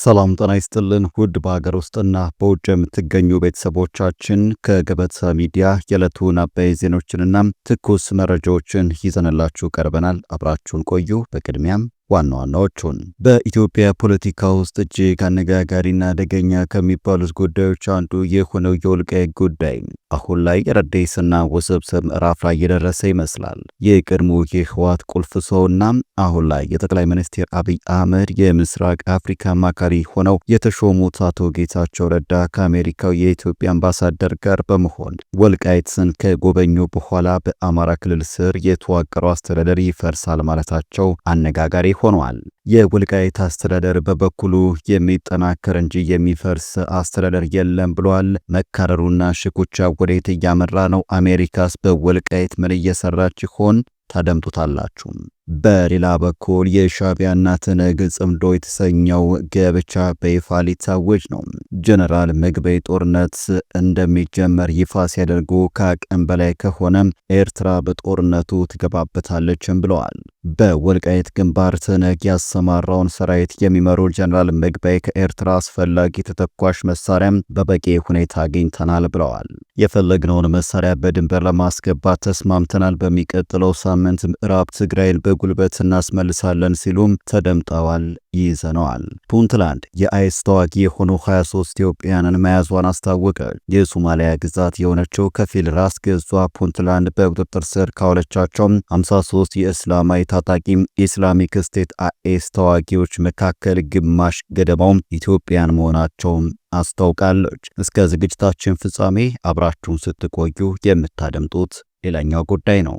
ሰላም ጤና ይስጥልን ውድ በሀገር ውስጥና በውጭ የምትገኙ ቤተሰቦቻችን ከገበታ ሚዲያ የዕለቱን አበይት ዜናዎችንና ትኩስ መረጃዎችን ይዘንላችሁ ቀርበናል። አብራችሁን ቆዩ። በቅድሚያም ዋና ዋናዎቹን በኢትዮጵያ ፖለቲካ ውስጥ እጅግ አነጋጋሪና አደገኛ ከሚባሉት ጉዳዮች አንዱ የሆነው የወልቃይት ጉዳይ አሁን ላይ ረዴስና ውስብስብ ምዕራፍ ላይ የደረሰ ይመስላል። የቀድሞ የህወሓት ቁልፍ ሰውና አሁን ላይ የጠቅላይ ሚኒስትር አብይ አህመድ የምስራቅ አፍሪካ አማካሪ ሆነው የተሾሙት አቶ ጌታቸው ረዳ ከአሜሪካው የኢትዮጵያ አምባሳደር ጋር በመሆን ወልቃይትን ከጎበኙ በኋላ በአማራ ክልል ስር የተዋቀረው አስተዳደር ይፈርሳል ማለታቸው አነጋጋሪ ሆኗል። የወልቃይት አስተዳደር በበኩሉ የሚጠናከር እንጂ የሚፈርስ አስተዳደር የለም ብሏል። መካረሩና ሽኩቻ ወዴት እያመራ ነው? አሜሪካስ በወልቃይት ምን እየሰራች ይሆን? ታደምጡታላችሁ። በሌላ በኩል የሻዕቢያና ትነግ ጽምዶ የተሰኘው ጋብቻ በይፋ ሊታወጅ ነው። ጀነራል ምግበይ ጦርነት እንደሚጀመር ይፋ ሲያደርጉ ከአቅም በላይ ከሆነ ኤርትራ በጦርነቱ ትገባበታለችም ብለዋል። በወልቃይት ግንባር ትነግ ያሰማራውን ሰራዊት የሚመሩ ጀነራል ምግበይ ከኤርትራ አስፈላጊ ተተኳሽ መሳሪያም በበቂ ሁኔታ አግኝተናል ብለዋል። የፈለግነውን መሳሪያ በድንበር ለማስገባት ተስማምተናል። በሚቀጥለው ሳምንት ምዕራብ ትግራይን በጉልበት እናስመልሳለን ሲሉም ተደምጠዋል። ይዘነዋል። ፑንትላንድ የአይስ ተዋጊ የሆኑ 23 ኢትዮጵያውያንን መያዟን አስታወቀ። የሶማሊያ ግዛት የሆነችው ከፊል ራስ ገዟ ፑንትላንድ በቁጥጥር ስር ካዋለቻቸው 53 የእስላማዊ ታጣቂ ኢስላሚክ ስቴት አይኤስ ተዋጊዎች መካከል ግማሽ ገደማው ኢትዮጵያን መሆናቸውን አስታውቃለች። እስከ ዝግጅታችን ፍጻሜ አብራችሁን ስትቆዩ የምታደምጡት ሌላኛው ጉዳይ ነው።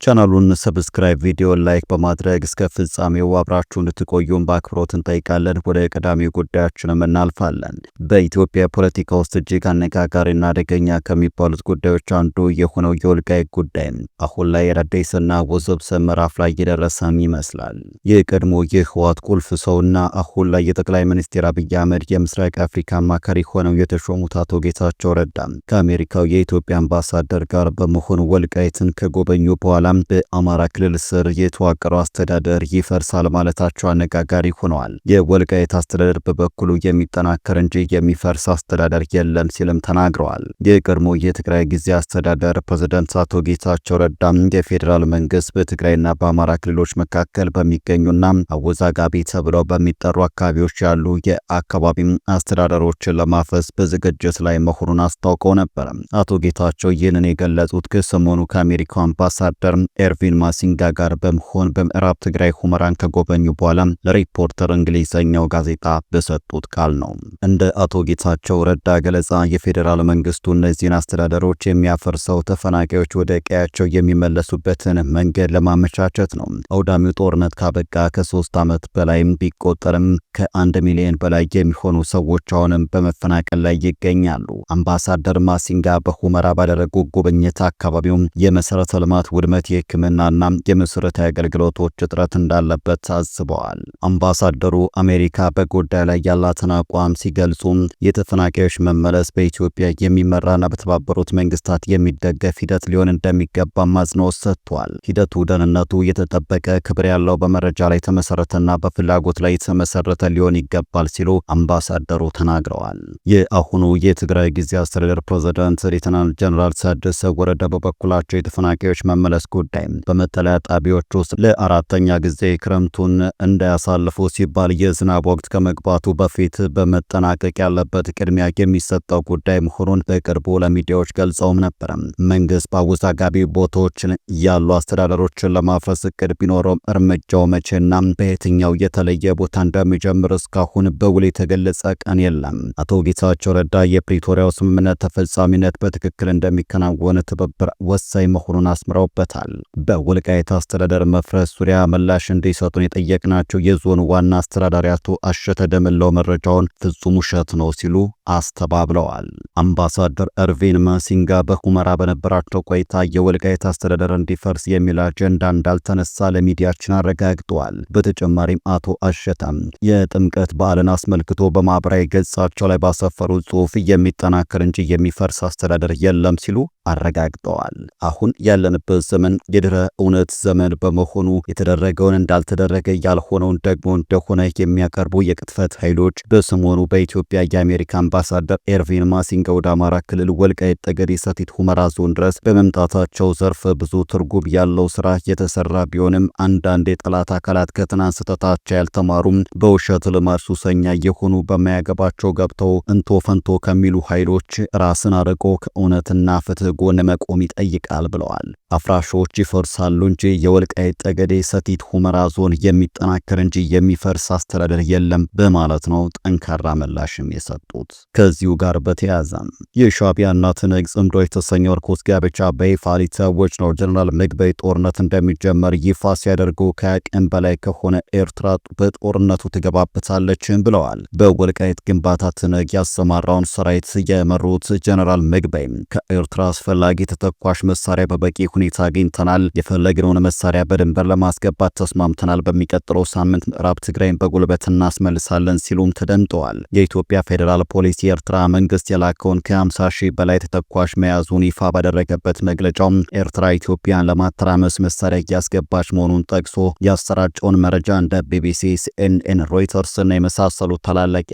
ቻናሉን ሰብስክራይብ፣ ቪዲዮ ላይክ በማድረግ እስከ ፍጻሜው አብራችሁ እንድትቆዩን በአክብሮት እንጠይቃለን። ወደ ቀዳሚ ጉዳያችንም እናልፋለን። በኢትዮጵያ ፖለቲካ ውስጥ እጅግ አነጋጋሪና አደገኛ ከሚባሉት ጉዳዮች አንዱ የሆነው የወልቃይት ጉዳይ አሁን ላይ ረዴስና ውስብስብ ምዕራፍ ላይ የደረሰም ይመስላል። የቀድሞ የህወሓት ቁልፍ ሰውና አሁን ላይ የጠቅላይ ሚኒስትር አብይ አህመድ የምስራቅ አፍሪካ አማካሪ ሆነው የተሾሙት አቶ ጌታቸው ረዳ ከአሜሪካው የኢትዮጵያ አምባሳደር ጋር በመሆን ወልቃይትን ከጎበኙ በኋላ በአማራ ክልል ስር የተዋቀረው አስተዳደር ይፈርሳል ማለታቸው አነጋጋሪ ሆነዋል። የወልቃይት አስተዳደር በበኩሉ የሚጠናከር እንጂ የሚፈርስ አስተዳደር የለም ሲልም ተናግረዋል። የቀድሞ የትግራይ ጊዜ አስተዳደር ፕሬዝዳንት አቶ ጌታቸው ረዳ የፌዴራል መንግስት በትግራይና በአማራ ክልሎች መካከል በሚገኙና አወዛጋቢ ተብለው በሚጠሩ አካባቢዎች ያሉ የአካባቢ አስተዳደሮችን ለማፈስ በዝግጅት ላይ መሆኑን አስታውቀው ነበር። አቶ ጌታቸው ይህንን የገለጹት ከሰሞኑ ከአሜሪካው አምባሳደር ኤርቪን ማሲንጋ ጋር በመሆን በምዕራብ ትግራይ ሁመራን ከጎበኙ በኋላ ለሪፖርተር እንግሊዘኛው ጋዜጣ በሰጡት ቃል ነው። እንደ አቶ ጌታቸው ረዳ ገለጻ የፌዴራል መንግስቱ እነዚህን አስተዳደሮች የሚያፈርሰው ተፈናቃዮች ወደ ቀያቸው የሚመለሱበትን መንገድ ለማመቻቸት ነው። አውዳሚው ጦርነት ካበቃ ከ3 ዓመት በላይም ቢቆጠርም ከ1 ሚሊዮን በላይ የሚሆኑ ሰዎች አሁንም በመፈናቀል ላይ ይገኛሉ። አምባሳደር ማሲንጋ በሁመራ ባደረጉ ጉብኝት አካባቢው የመሰረተ ልማት ውድመት፣ የሕክምናና የመሰረታዊ አገልግሎቶች እጥረት እንዳለበት ታዝበዋል። አምባሳደሩ አሜሪካ በጉዳዩ ላይ ያላትን አቋም ሲገልጹ የተፈናቃዮች መመለስ በኢትዮጵያ የሚመራና በተባበሩት መንግስታት የሚደገፍ ሂደት ሊሆን እንደሚገባ አጽንኦት ሰጥቷል። ሂደቱ ደህንነቱ የተጠበቀ፣ ክብር ያለው፣ በመረጃ ላይ የተመሰረተና በፍላጎት ላይ የተመሰረተ ሊሆን ይገባል ሲሉ አምባሳደሩ ተናግረዋል። የአሁኑ የትግራይ ጊዜ አስተዳደር ፕሬዝዳንት ሌተናንት ጀነራል ታደሰ ወረደ በበኩላቸው የተፈናቃዮች መመለስ ጉዳይ በመጠለያ ጣቢያዎች ውስጥ ለአራተኛ ጊዜ ክረምቱን እንዳያሳልፉ ሲባል የዝናብ ወቅት ከመግባቱ በፊት በመጠናቀቅ ያለበት ቅድሚያ የሚሰጠው ጉዳይ መሆኑን በቅርቡ ለሚዲያዎች ገልጸውም ነበር። መንግስት በአወዛጋቢ ቦታዎች ያሉ አስተዳደሮችን ለማፍረስ እቅድ ቢኖረውም እርምጃው መቼና በየትኛው የተለየ ቦታ እንደሚጀምር እስካሁን በውል የተገለጸ ቀን የለም። አቶ ጌታቸው ረዳ የፕሪቶሪያው ስምምነት ተፈጻሚነት በትክክል እንደሚከናወን ትብብር ወሳኝ መሆኑን አስምረውበታል። በወልቃይት አስተዳደር መፍረስ ዙሪያ ምላሽ እንዲሰጡን የጠየቅናቸው የዞኑ ዋና አስተዳዳሪ አቶ አሸተ ደምለው መረጃውን ፍጹም ውሸት ነው ሲሉ አስተባብለዋል። አምባሳደር ኤርቪን ማሲንጋ በሁመራ በነበራቸው ቆይታ የወልቃይት አስተዳደር እንዲፈርስ የሚል አጀንዳ እንዳልተነሳ ለሚዲያችን አረጋግጠዋል። በተጨማሪም አቶ አሸተም የጥምቀት በዓልን አስመልክቶ በማህበራዊ ገጻቸው ላይ ባሰፈሩ ጽሑፍ የሚጠናከር እንጂ የሚፈርስ አስተዳደር የለም ሲሉ አረጋግጠዋል። አሁን ያለንበት ዘመን የድረ እውነት ዘመን በመሆኑ የተደረገውን እንዳልተደረገ ያልሆነውን ደግሞ እንደሆነ የሚያቀርቡ የቅጥፈት ኃይሎች በሰሞኑ በኢትዮጵያ የአሜሪካ አምባሳደር ኤርቪን ማሲንጋ ወደ አማራ ክልል ወልቃይት ጠገዴ ሰቲት ሁመራ ዞን ድረስ በመምጣታቸው ዘርፈ ብዙ ትርጉም ያለው ስራ የተሰራ ቢሆንም አንዳንድ የጠላት አካላት ከትናንት ስህተታቸው ያልተማሩም በውሸት ልማድ ሱሰኛ የሆኑ በማያገባቸው ገብተው እንቶ ፈንቶ ከሚሉ ኃይሎች ራስን አርቆ ከእውነትና ፍትህ ጎን መቆም ይጠይቃል ብለዋል። አፍራሾች ይፈርሳሉ እንጂ የወልቃይት ጠገዴ ሰቲት ሁመራ ዞን የሚጠናከር እንጂ የሚፈርስ አስተዳደር የለም በማለት ነው ጠንካራ ምላሽም የሰጡት። ከዚሁ ጋር በተያያዘ የሻዕቢያና ትነግ ጽምዶ የተሰኘው ርኩስ ጋብቻ በይፋ ሊታወጅ ነው። ጀነራል ምግበይ ጦርነት እንደሚጀመር ይፋ ሲያደርጉ ከአቅም በላይ ከሆነ ኤርትራ በጦርነቱ ትገባበታለች ብለዋል። በወልቃይት ግንባታ ትነግ ያሰማራውን ሰራዊት የመሩት ጀነራል ምግበይ ከኤርትራ አስፈላጊ ተተኳሽ መሳሪያ በበቂ ሁኔታ አግኝተናል፣ የፈለግነውን መሳሪያ በድንበር ለማስገባት ተስማምተናል፣ በሚቀጥለው ሳምንት ምዕራብ ትግራይን በጉልበት እናስመልሳለን ሲሉም ተደምጠዋል። የኢትዮጵያ ፌዴራል ፖሊስ የኤርትራ መንግስት የላከውን ከ50 ሺህ በላይ ተተኳሽ መያዙን ይፋ ባደረገበት መግለጫው ኤርትራ ኢትዮጵያን ለማተራመስ መሳሪያ እያስገባች መሆኑን ጠቅሶ ያሰራጨውን መረጃ እንደ ቢቢሲ፣ ሲኤንኤን፣ ሮይተርስ እና የመሳሰሉ ታላላቅ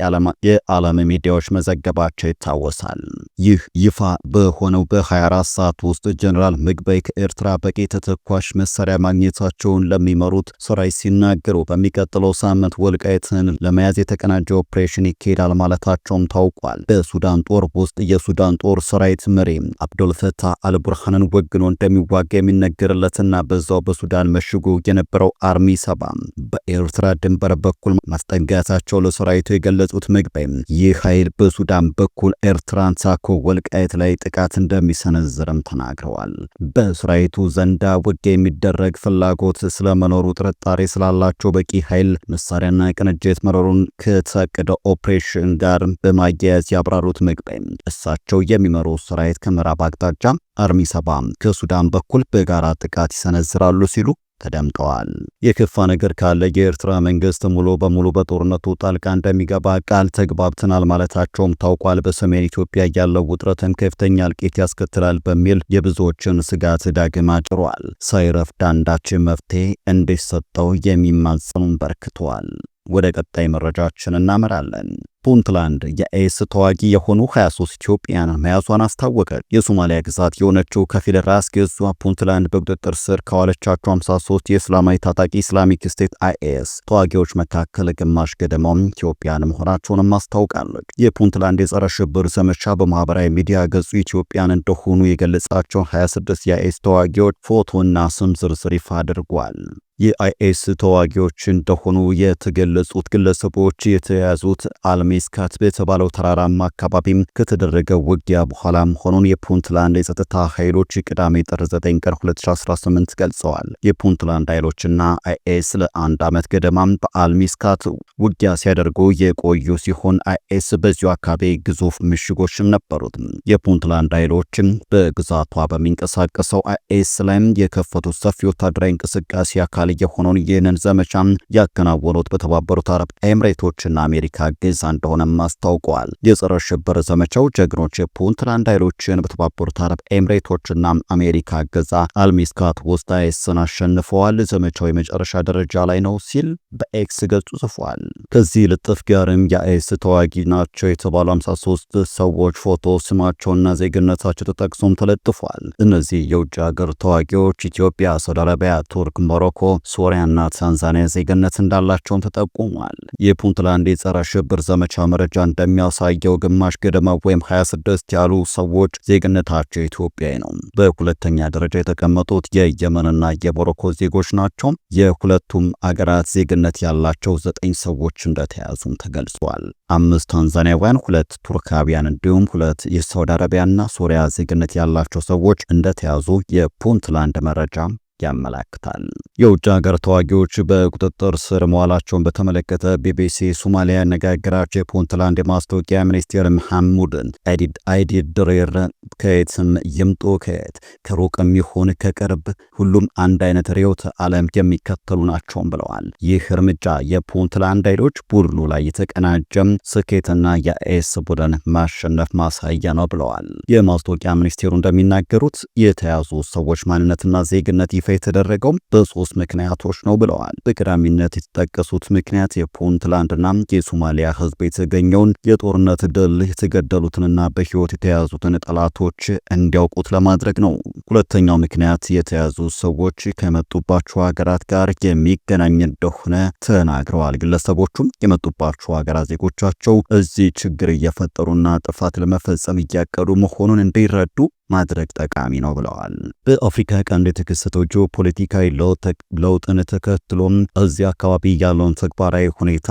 የዓለም ሚዲያዎች መዘገባቸው ይታወሳል። ይህ ይፋ በሆነው በ24 ሰዓት ውስጥ ጀነራል ምግበይ ከኤርትራ በቂ ተተኳሽ መሳሪያ ማግኘታቸውን ለሚመሩት ሰራዊት ሲናገሩ በሚቀጥለው ሳምንት ወልቃይትን ለመያዝ የተቀናጀ ኦፕሬሽን ይካሄዳል ማለታቸውም ታውቋል። በሱዳን ጦር ውስጥ የሱዳን ጦር ሰራዊት መሪ አብዱልፈታህ አልቡርሃንን ወግኖ እንደሚዋጋ የሚነገርለትና በዛው በሱዳን መሽጎ የነበረው አርሚ 7 በኤርትራ ድንበር በኩል ማስጠጋታቸው ለሰራዊቱ የገለጹት ምግበይ ይህ ኃይል በሱዳን በኩል ኤርትራን ታኮ ወልቃይት ላይ ጥቃት እንደሚሰነዝርም ተናግረዋል። በሰራዊቱ ዘንዳ ውጊያ የሚደረግ ፍላጎት ስለመኖሩ ጥርጣሬ ስላላቸው በቂ ኃይል መሳሪያና ቅንጅት መኖሩን ከታቀደ ኦፕሬሽን ጋር በማያያዝ ያብራሩት ምግበይ እሳቸው የሚመሩት ሰራዊት ከምዕራብ አቅጣጫ አርሚ 7 ከሱዳን በኩል በጋራ ጥቃት ይሰነዝራሉ ሲሉ ተደምጠዋል። የከፋ ነገር ካለ የኤርትራ መንግስት ሙሉ በሙሉ በጦርነቱ ጣልቃ እንደሚገባ ቃል ተግባብተናል ማለታቸውም ታውቋል። በሰሜን ኢትዮጵያ ያለው ውጥረትን ከፍተኛ እልቂት ያስከትላል በሚል የብዙዎችን ስጋት ዳግም አጭሯል። ሳይረፍድ አንዳች መፍትሄ እንዲሰጠው የሚማጸኑም በርክተዋል። ወደ ቀጣይ መረጃችን እናመራለን። ፑንትላንድ የአይኤስ ተዋጊ የሆኑ 23 ኢትዮጵያን መያዟን አስታወቀች። የሶማሊያ ግዛት የሆነችው ከፊል ራስ ገዟ ፑንትላንድ በቁጥጥር ስር ካዋለቻቸው 53 የእስላማዊ ታጣቂ ኢስላሚክ ስቴት አይኤስ ተዋጊዎች መካከል ግማሽ ገደማው ኢትዮጵያን መሆናቸውንም አስታውቃለች። የፑንትላንድ የጸረ ሽብር ዘመቻ በማህበራዊ ሚዲያ ገጹ ኢትዮጵያን እንደሆኑ የገለጻቸው 26 የአይኤስ ተዋጊዎች ፎቶና ስም ዝርዝር ይፋ አድርጓል። የአይኤስ ተዋጊዎች እንደሆኑ የተገለጹት ግለሰቦች የተያዙት አልሜስካት በተባለው ተራራማ አካባቢም ከተደረገ ውጊያ በኋላ መሆኑን የፑንትላንድ የጸጥታ ኃይሎች ቅዳሜ ጥር 9 ቀን 2018 ገልጸዋል። የፑንትላንድ ኃይሎችና አይኤስ ለአንድ ዓመት ገደማም በአልሜስካት ውጊያ ሲያደርጉ የቆዩ ሲሆን አይኤስ በዚሁ አካባቢ ግዙፍ ምሽጎችም ነበሩት። የፑንትላንድ ኃይሎችም በግዛቷ በሚንቀሳቀሰው አይኤስ ላይም የከፈቱት ሰፊ ወታደራዊ እንቅስቃሴ አካል የሆነውን ይህንን ዘመቻ ያከናወኑት በተባበሩት አረብ ኤምሬቶችና አሜሪካ ገዛ እንደሆነም አስታውቀዋል። የጸረ ሽብር ዘመቻው ጀግኖች የፑንትላንድ ኃይሎችን በተባበሩት አረብ ኤምሬቶችና አሜሪካ ገዛ አልሚስካት ውስጥ አይኤስን አሸንፈዋል፣ ዘመቻው የመጨረሻ ደረጃ ላይ ነው ሲል በኤክስ ገጹ ጽፏል። ከዚህ ልጥፍ ጋርም የአይኤስ ተዋጊ ናቸው የተባሉ 53 ሰዎች ፎቶ፣ ስማቸውና ዜግነታቸው ተጠቅሶም ተለጥፏል። እነዚህ የውጭ ሀገር ተዋጊዎች ኢትዮጵያ፣ ሳውዲ አረቢያ፣ ቱርክ፣ ሞሮኮ፣ ሶሪያና ታንዛኒያ ዜግነት እንዳላቸውም ተጠቁሟል። የፑንትላንድ የጸረ ሽብር ዘመቻ መረጃ እንደሚያሳየው ግማሽ ገደማ ወይም 26 ያሉ ሰዎች ዜግነታቸው ኢትዮጵያዊ ነው። በሁለተኛ ደረጃ የተቀመጡት የየመንና የሞሮኮ ዜጎች ናቸው። የሁለቱም አገራት ዜግነት ያላቸው 9 ሰዎች እንደተያዙም ተገልጿል። 5 ታንዛኒያውያን፣ 2 ቱርካውያን እንዲሁም 2 የሳውዲ አረቢያና ሶሪያ ዜግነት ያላቸው ሰዎች እንደተያዙ የፑንትላንድ መረጃ ያመላክታል። የውጭ ሀገር ተዋጊዎች በቁጥጥር ስር መዋላቸውን በተመለከተ ቢቢሲ ሶማሊያ ያነጋገራቸው የፑንትላንድ የማስታወቂያ ሚኒስቴር መሐሙድን አይዲድ ድሬር ከየትም ይምጡ ከየት ከሩቅም ይሁን ከቅርብ ሁሉም አንድ አይነት ርዕዮተ ዓለም የሚከተሉ ናቸውም ብለዋል። ይህ እርምጃ የፑንትላንድ ኃይሎች ቡድኑ ላይ የተቀናጀም ስኬትና የአይኤስ ቡድን ማሸነፍ ማሳያ ነው ብለዋል። የማስታወቂያ ሚኒስቴሩ እንደሚናገሩት የተያዙ ሰዎች ማንነትና ዜግነት ይፋ የተደረገው በሶስት ምክንያቶች ነው ብለዋል። በቀዳሚነት የተጠቀሱት ምክንያት የፑንትላንድና የሶማሊያ ሕዝብ የተገኘውን የጦርነት ድል የተገደሉትንና በሕይወት የተያዙትን ጠላቶች እንዲያውቁት ለማድረግ ነው። ሁለተኛው ምክንያት የተያዙ ሰዎች ከመጡባቸው ሀገራት ጋር የሚገናኝ እንደሆነ ተናግረዋል። ግለሰቦቹም የመጡባቸው ሀገራት ዜጎቻቸው እዚህ ችግር እየፈጠሩና ጥፋት ለመፈጸም እያቀዱ መሆኑን እንዲረዱ ማድረግ ጠቃሚ ነው ብለዋል። በአፍሪካ ቀንድ የተከሰተው ጂኦፖለቲካዊ ለውጥን ተከትሎም እዚህ አካባቢ ያለውን ተግባራዊ ሁኔታ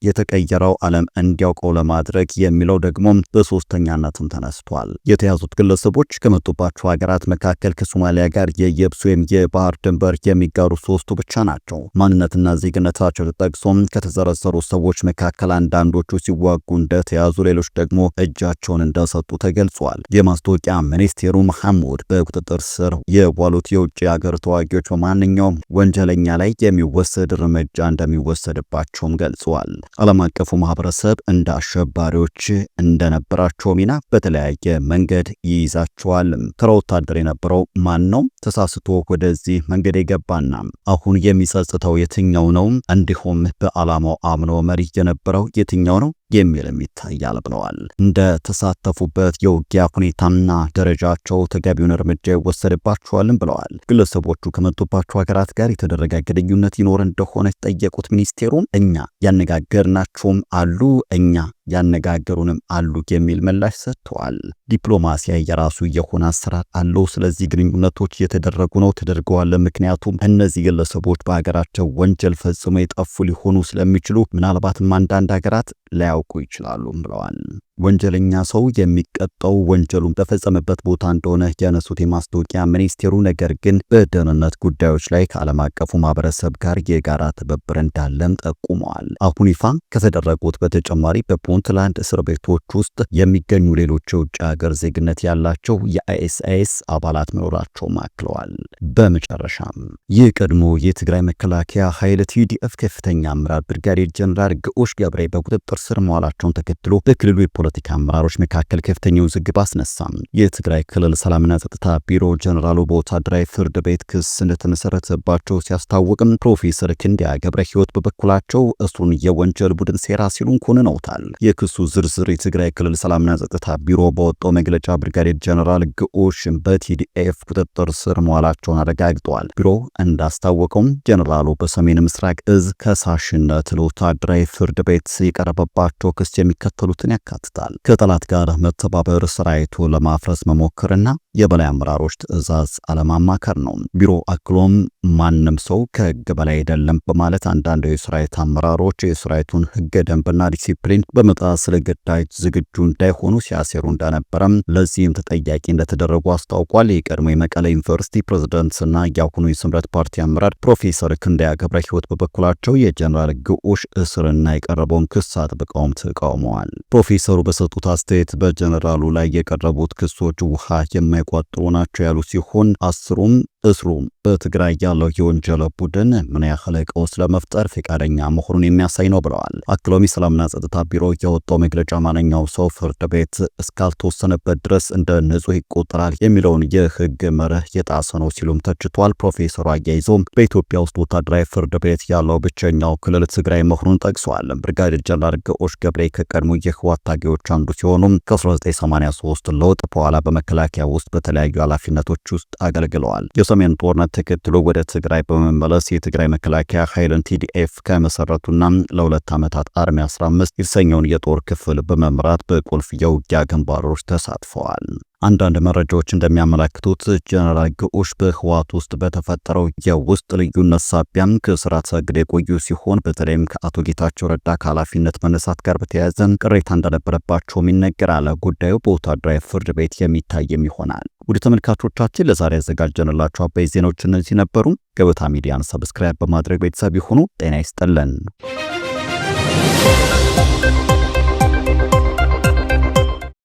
የተቀየረው ዓለም እንዲያውቀው ለማድረግ የሚለው ደግሞ በሶስተኛነትም ተነስቷል። የተያዙት ግለሰቦች ከመጡባቸው ሀገራት መካከል ከሶማሊያ ጋር የየብስ ወይም የባህር ድንበር የሚጋሩ ሶስቱ ብቻ ናቸው። ማንነትና ዜግነታቸው ተጠቅሶም ከተዘረዘሩ ሰዎች መካከል አንዳንዶቹ ሲዋጉ እንደተያዙ፣ ሌሎች ደግሞ እጃቸውን እንደሰጡ ተገልጿል። የማስታወቂያ ሚኒስቴሩ መሐሙድ በቁጥጥር ስር የዋሉት የውጭ ሀገር ተዋጊዎች በማንኛውም ወንጀለኛ ላይ የሚወሰድ እርምጃ እንደሚወሰድባቸውም ገልጸዋል። ዓለም አቀፉ ማህበረሰብ እንደ አሸባሪዎች እንደነበራቸው ሚና በተለያየ መንገድ ይይዛቸዋል። ተራ ወታደር የነበረው ማን ነው? ተሳስቶ ወደዚህ መንገድ የገባና አሁን የሚጸጽተው የትኛው ነው? እንዲሁም በዓላማው አምኖ መሪ የነበረው የትኛው ነው የሚልም ይታያል ብለዋል። እንደ ተሳተፉበት የውጊያ ሁኔታና ደረጃቸው ተገቢውን እርምጃ ይወሰድባቸዋልም ብለዋል። ግለሰቦቹ ከመጡባቸው ሀገራት ጋር የተደረገ ግንኙነት ይኖር እንደሆነ ጠየቁት ሚኒስቴሩ እኛ ያነጋገርናቸውም አሉ እኛ ያነጋገሩንም አሉ የሚል ምላሽ ሰጥተዋል። ዲፕሎማሲያ የራሱ የሆነ አሰራር አለው። ስለዚህ ግንኙነቶች እየተደረጉ ነው፣ ተደርገዋል። ምክንያቱም እነዚህ ግለሰቦች በሀገራቸው ወንጀል ፈጽሞ የጠፉ ሊሆኑ ስለሚችሉ ምናልባትም አንዳንድ ሀገራት ላያውቁ ይችላሉ ብለዋል። ወንጀለኛ ሰው የሚቀጣው ወንጀሉን በፈጸመበት ቦታ እንደሆነ ያነሱት የማስታወቂያ ሚኒስቴሩ ነገር ግን በደህንነት ጉዳዮች ላይ ከዓለም አቀፉ ማህበረሰብ ጋር የጋራ ትብብር እንዳለም ጠቁመዋል። አሁን ይፋ ከተደረጉት በተጨማሪ በፑንትላንድ እስር ቤቶች ውስጥ የሚገኙ ሌሎች የውጭ ሀገር ዜግነት ያላቸው የአይኤስአይኤስ አባላት መኖራቸውም አክለዋል። በመጨረሻም የቀድሞ የትግራይ መከላከያ ኃይል ቲዲኤፍ ከፍተኛ አመራር ብርጋዴር ጀነራል ግዑሽ ገብሬ በቁጥጥር ስር መዋላቸውን ተከትሎ በክልሉ የፖለቲካ አመራሮች መካከል ከፍተኛ ውዝግብ አስነሳም። የትግራይ ክልል ሰላምና ጸጥታ ቢሮ ጀነራሉ በወታደራዊ ፍርድ ቤት ክስ እንደተመሰረተባቸው ሲያስታውቅም ፕሮፌሰር ክንዲያ ገብረ ሕይወት በበኩላቸው እሱን የወንጀል ቡድን ሴራ ሲሉን ኮንነውታል። የክሱ ዝርዝር የትግራይ ክልል ሰላምና ጸጥታ ቢሮ በወጣው መግለጫ ብርጋዴር ጀነራል ግዑሽ በቲዲኤፍ ቁጥጥር ስር መዋላቸውን አረጋግጠዋል። ቢሮ እንዳስታወቀውም ጀነራሉ በሰሜን ምስራቅ እዝ ከሳሽነት ለወታደራዊ ፍርድ ቤት የቀረበባቸው ክስ የሚከተሉትን ያካትታል። ከጠላት ጋር መተባበር፣ ሰራዊቱ ለማፍረስ መሞከርና የበላይ አመራሮች ትዕዛዝ አለማማከር ነው። ቢሮ አክሎም ማንም ሰው ከህግ በላይ አይደለም በማለት አንዳንድ የሰራዊት አመራሮች የሰራዊቱን ህገ ደንብና ዲሲፕሊን በመጣስ ለግዳጅ ዝግጁ እንዳይሆኑ ሲያሴሩ እንደነበረም ለዚህም ተጠያቂ እንደተደረጉ አስታውቋል። የቀድሞ የመቀሌ ዩኒቨርሲቲ ፕሬዝዳንትና የአሁኑ የስምረት ፓርቲ አመራር ፕሮፌሰር ክንዳያ ገብረ ሕይወት በበኩላቸው የጀነራል ግዑሽ እስርና የቀረበውን ክስ አጥብቀውም ተቃውመዋል። ፕሮፌሰሩ በሰጡት አስተያየት በጀነራሉ ላይ የቀረቡት ክሶች ውሃ የማይቋጥሩ ናቸው ያሉ ሲሆን አስሩም እስሩም በትግራይ ያለው የወንጀል ቡድን ምን ያህል ቀውስ ለመፍጠር ፈቃደኛ መሆኑን የሚያሳይ ነው ብለዋል። አክሎም ሰላምና ጸጥታ ቢሮ ያወጣው መግለጫ ማንኛው ሰው ፍርድ ቤት እስካልተወሰነበት ድረስ እንደ ንጹህ ይቆጠራል የሚለውን የህግ መርህ የጣሰ ነው ሲሉም ተችቷል። ፕሮፌሰሩ አያይዘውም በኢትዮጵያ ውስጥ ወታደራዊ ፍርድ ቤት ያለው ብቸኛው ክልል ትግራይ መሆኑን ጠቅሷል። ብርጋዴር ጀነራል ግዑሽ ገብሬ ከቀድሞ የህወሓት ታጋዮች አንዱ ሲሆኑ ከ1983 ለውጥ በኋላ በመከላከያ ውስጥ በተለያዩ ኃላፊነቶች ውስጥ አገልግለዋል። የሰሜን ጦርነት ተከትሎ ወደ ትግራይ በመመለስ የትግራይ መከላከያ ኃይልን ቲዲኤፍ ከመሰረቱና ለ2 ዓመታት አርሚ 15 የተሰኘውን የጦር ክፍል በመምራት በቁልፍ የውጊያ ግንባሮች ተሳትፈዋል። አንዳንድ መረጃዎች እንደሚያመለክቱት ጀነራል ግዑሽ በህወሓት ውስጥ በተፈጠረው የውስጥ ልዩነት ሳቢያም ከስራ ተሰግደው የቆዩ ሲሆን በተለይም ከአቶ ጌታቸው ረዳ ከኃላፊነት መነሳት ጋር በተያያዘ ቅሬታ እንደነበረባቸውም ይነገራል። ጉዳዩ በወታደራዊ ፍርድ ቤት የሚታይም ይሆናል። ወደ ተመልካቾቻችን ለዛሬ ያዘጋጀንላችሁ አበይ ዜናዎች እነዚህ ነበሩ። ገበታ ሚዲያን ሰብስክራይብ በማድረግ ቤተሰብ ይሁኑ። ጤና ይስጥልን።